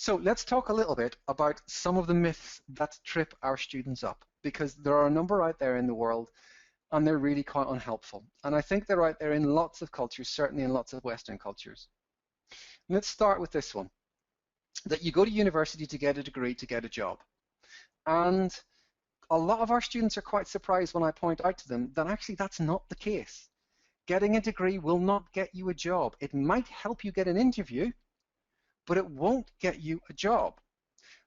So let's talk a little bit about some of the myths that trip our students up, because there are a number out there in the world and they're really quite unhelpful. And I think they're out there in lots of cultures, certainly in lots of Western cultures. Let's start with this one, that you go to university to get a degree, to get a job. And a lot of our students are quite surprised when I point out to them that actually that's not the case. Getting a degree will not get you a job. It might help you get an interview, but it won't get you a job.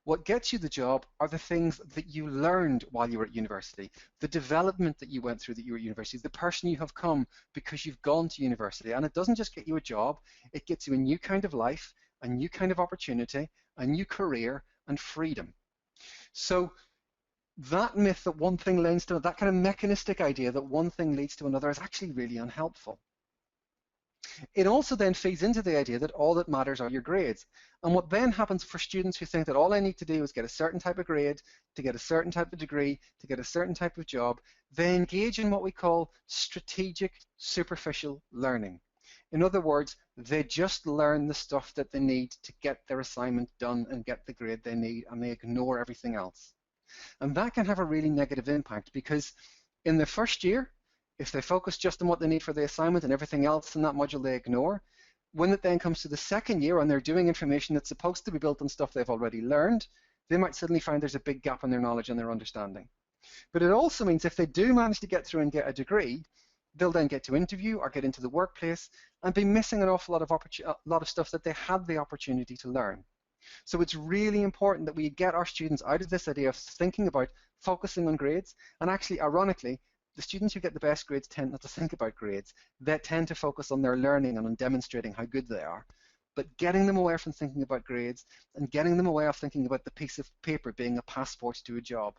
What gets you the job are the things that you learned while you were at university, the development that you went through that you were at university, the person you have come because you've gone to university. And it doesn't just get you a job, it gets you a new kind of life, a new kind of opportunity, a new career, and freedom. So that myth that one thing leads to that kind of mechanistic idea that one thing leads to another is actually really unhelpful. It also then feeds into the idea that all that matters are your grades. And what then happens for students who think that all I need to do is get a certain type of grade, to get a certain type of degree, to get a certain type of job, they engage in what we call strategic superficial learning. In other words, they just learn the stuff that they need to get their assignment done and get the grade they need, and they ignore everything else. And that can have a really negative impact, because in the first year, if they focus just on what they need for the assignment and everything else in that module they ignore, when it then comes to the second year and they're doing information that's supposed to be built on stuff they've already learned, they might suddenly find there's a big gap in their knowledge and their understanding. But it also means if they do manage to get through and get a degree, they'll then get to interview or get into the workplace and be missing an awful lot of stuff that they had the opportunity to learn. So it's really important that we get our students out of this idea of thinking about focusing on grades, and actually, ironically, the students who get the best grades tend not to think about grades. They tend to focus on their learning and on demonstrating how good they are. But getting them away from thinking about grades and getting them away of thinking about the piece of paper being a passport to a job